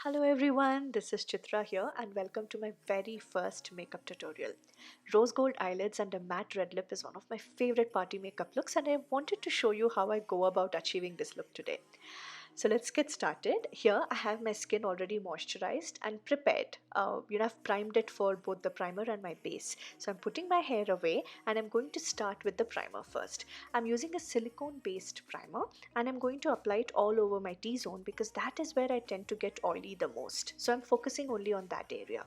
Hello everyone, this is Chitra here and welcome to my very first makeup tutorial. Rose gold eyelids and a matte red lip is one of my favorite party makeup looks and I wanted to show you how I go about achieving this look today. So let's get started. Here I have my skin already moisturized and prepared. I've primed it for both the primer and my base. So I'm putting my hair away and I'm going to start with the primer first. I'm using a silicone based primer and I'm going to apply it all over my T-zone because that is where I tend to get oily the most. So I'm focusing only on that area.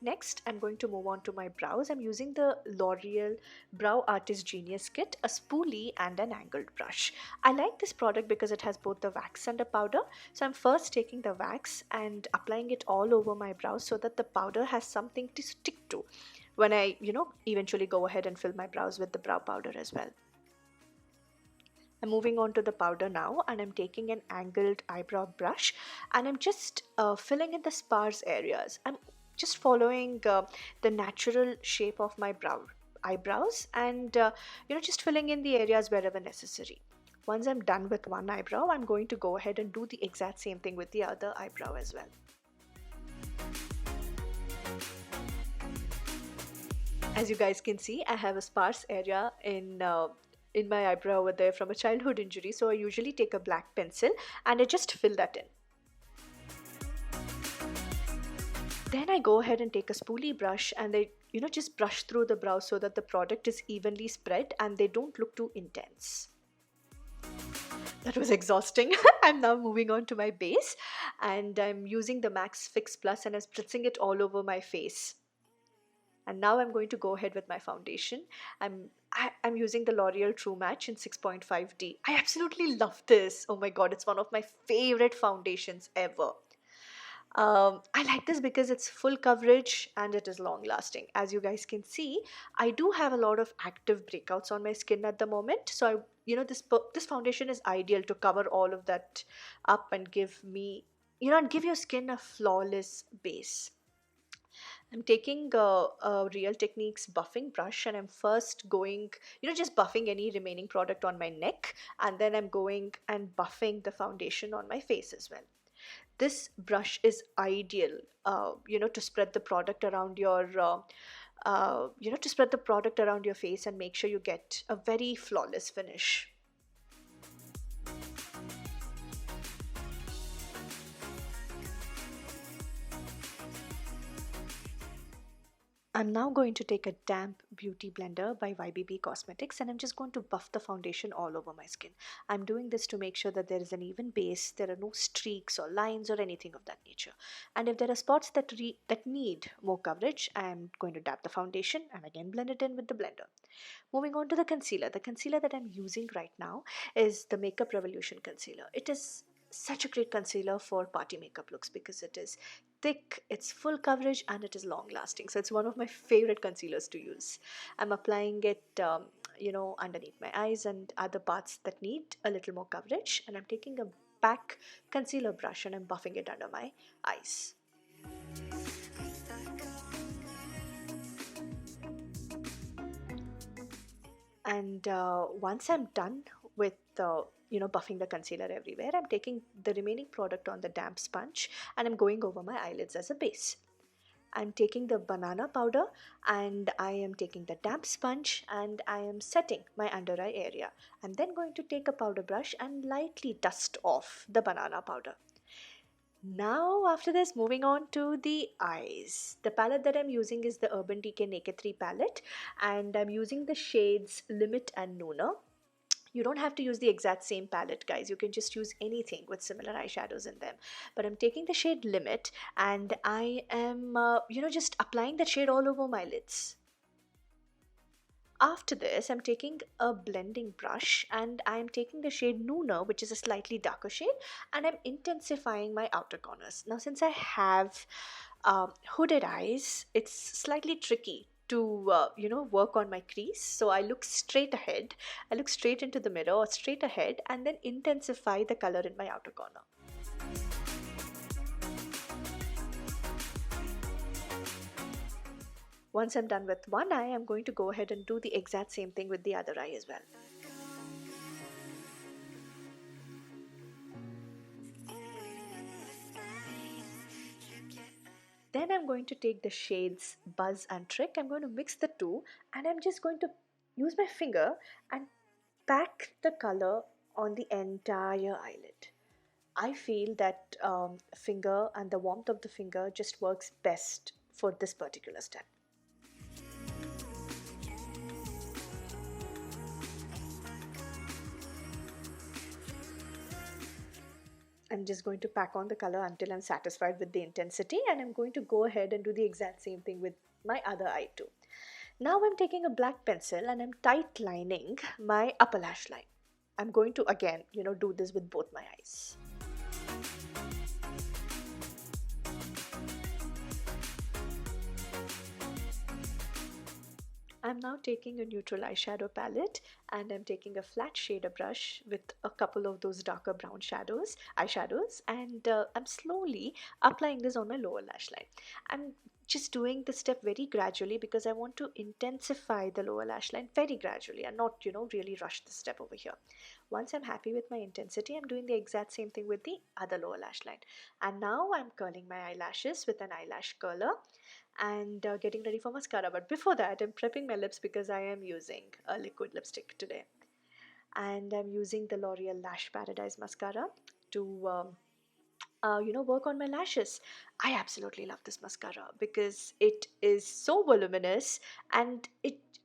Next, I'm going to move on to my brows. I'm using the L'Oreal Brow Artist Genius Kit, a spoolie and an angled brush. I like this product because it has both the wax and a powder. So I'm first taking the wax and applying it all over my brows so that the powder has something to stick to when I, eventually go ahead and fill my brows with the brow powder as well. I'm moving on to the powder now and I'm taking an angled eyebrow brush and I'm just filling in the sparse areas. I'm just following the natural shape of my eyebrows and just filling in the areas wherever necessary. Once I'm done with one eyebrow, I'm going to go ahead and do the exact same thing with the other eyebrow as well. As you guys can see, I have a sparse area in my eyebrow over there from a childhood injury, so I usually take a black pencil and I just fill that in. Then I go ahead and take a spoolie brush and I just brush through the brows so that the product is evenly spread and they don't look too intense. That was exhausting. I'm now moving on to my base and I'm using the Max Fix Plus and I'm spritzing it all over my face. And now I'm going to go ahead with my foundation. I'm using the L'Oreal True Match in 6.5D. I absolutely love this. Oh my god, it's one of my favorite foundations ever. I like this because it's full coverage and it is long lasting. As you guys can see, I do have a lot of active breakouts on my skin at the moment. So this foundation is ideal to cover all of that up and give me, and give your skin a flawless base. I'm taking a Real Techniques buffing brush and I'm first going, just buffing any remaining product on my neck and then I'm going and buffing the foundation on my face as well. This brush is ideal, to spread the product around to spread the product around your face and make sure you get a very flawless finish. I'm now going to take a damp beauty blender by YBB Cosmetics and I'm just going to buff the foundation all over my skin. I'm doing this to make sure that there is an even base, there are no streaks or lines or anything of that nature. And if there are spots that need more coverage, I'm going to dab the foundation and again blend it in with the blender. Moving on to the concealer. The concealer that I'm using right now is the Makeup Revolution concealer. It is such a great concealer for party makeup looks because it is thick, it's full coverage, and it is long lasting. So it's one of my favorite concealers to use. I'm applying it, underneath my eyes and other parts that need a little more coverage. And I'm taking a back concealer brush and I'm buffing it under my eyes. And once I'm done with buffing the concealer everywhere, I'm taking the remaining product on the damp sponge and I'm going over my eyelids as a base. I'm taking the banana powder and I am taking the damp sponge and I am setting my under eye area. I'm then going to take a powder brush and lightly dust off the banana powder. Now after this, moving on to the eyes. The palette that I'm using is the Urban Decay Naked 3 palette and I'm using the shades Limit and Nooner. You don't have to use the exact same palette, guys. You can just use anything with similar eyeshadows in them. But I'm taking the shade Limit and I am, just applying that shade all over my lids. After this, I'm taking a blending brush and I'm taking the shade Nooner, which is a slightly darker shade, and I'm intensifying my outer corners. Now, since I have hooded eyes, it's slightly tricky to work on my crease, so I look straight ahead. I look straight into the mirror or straight ahead and then intensify the color in my outer corner. Once I'm done with one eye, I'm going to go ahead and do the exact same thing with the other eye as well. Then I'm going to take the shades Buzz and Trick. I'm going to mix the two, and I'm just going to use my finger and pack the color on the entire eyelid. I feel that finger and the warmth of the finger just works best for this particular step. I'm just going to pack on the color until I'm satisfied with the intensity, and I'm going to go ahead and do the exact same thing with my other eye too. Now I'm taking a black pencil and I'm tight lining my upper lash line. I'm going to again, do this with both my eyes. I'm now taking a neutral eyeshadow palette, and I'm taking a flat shader brush with a couple of those darker brown eyeshadows, and I'm slowly applying this on my lower lash line. I'm just doing the step very gradually because I want to intensify the lower lash line very gradually and not, really rush the step over here. Once I'm happy with my intensity, I'm doing the exact same thing with the other lower lash line. And now I'm curling my eyelashes with an eyelash curler and getting ready for mascara. But before that, I'm prepping my lips because I am using a liquid lipstick today. And I'm using the L'Oreal Lash Paradise mascara to work on my lashes. I absolutely love this mascara because it is so voluminous, and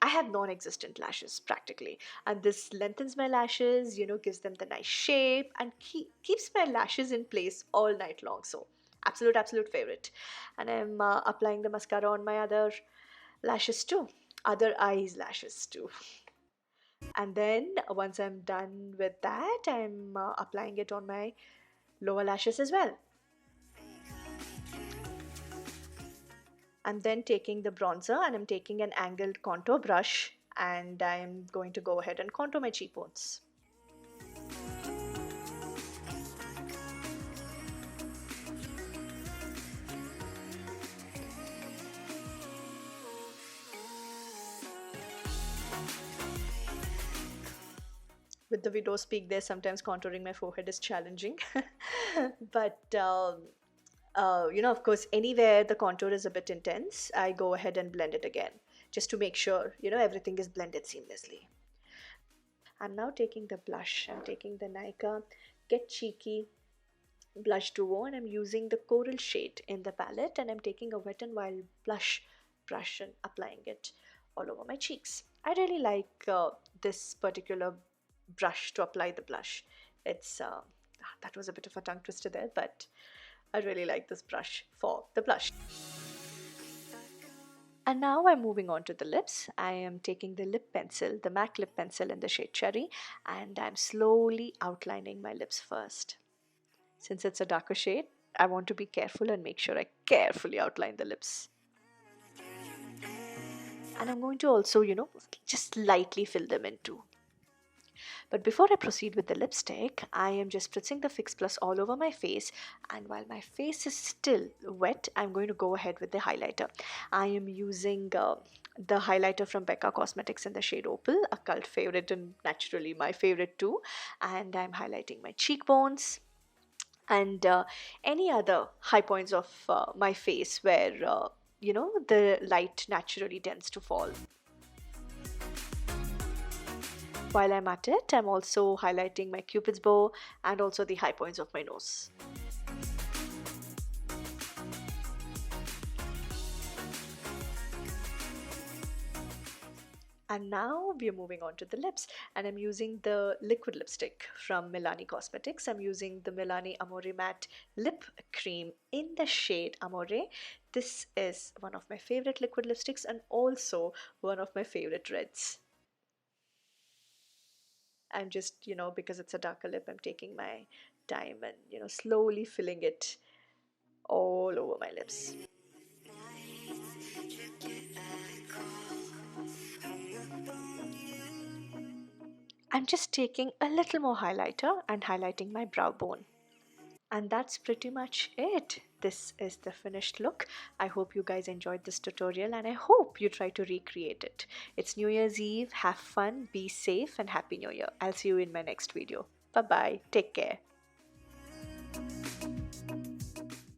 I have non-existent lashes practically, and this lengthens my lashes, gives them the nice shape and keeps my lashes in place all night long. So absolute favorite. And I'm applying the mascara on my other lashes too, other eyes lashes too. And then once I'm done with that, I'm applying it on my lower lashes as well. I'm then taking the bronzer and I'm taking an angled contour brush, and I'm going to go ahead and contour my cheekbones. With the widow's peak there, sometimes contouring my forehead is challenging. But of course, anywhere the contour is a bit intense, I go ahead and blend it again just to make sure, everything is blended seamlessly. I'm now taking the blush. I'm taking the Nykaa Get Cheeky blush duo, and I'm using the coral shade in the palette, and I'm taking a Wet n Wild blush brush and applying it all over my cheeks. I really like this particular brush to apply the blush. It's that was a bit of a tongue twister there, but I really like this brush for the blush. And now I'm moving on to the lips. I am taking the lip pencil, the MAC lip pencil in the shade Cherry, and I'm slowly outlining my lips first. Since it's a darker shade, I want to be careful and make sure I carefully outline the lips. And I'm going to also, just lightly fill them in too. But before I proceed with the lipstick, I am just spritzing the Fix Plus all over my face, and while my face is still wet, I'm going to go ahead with the highlighter. I am using the highlighter from Becca Cosmetics in the shade Opal, a cult favorite and naturally my favorite too, and I'm highlighting my cheekbones and any other high points of my face where the light naturally tends to fall. While I'm at it, I'm also highlighting my cupid's bow and also the high points of my nose. And now we are moving on to the lips, and I'm using the liquid lipstick from Milani Cosmetics. I'm using the Milani Amore Matte Lip Cream in the shade Amore. This is one of my favorite liquid lipsticks and also one of my favorite reds. I'm just, because it's a darker lip, I'm taking my time and, slowly filling it all over my lips. I'm just taking a little more highlighter and highlighting my brow bone. And that's pretty much it. This is the finished look. I hope you guys enjoyed this tutorial and I hope you try to recreate it. It's New Year's Eve. Have fun, be safe, and Happy New Year. I'll see you in my next video. Bye bye. Take care.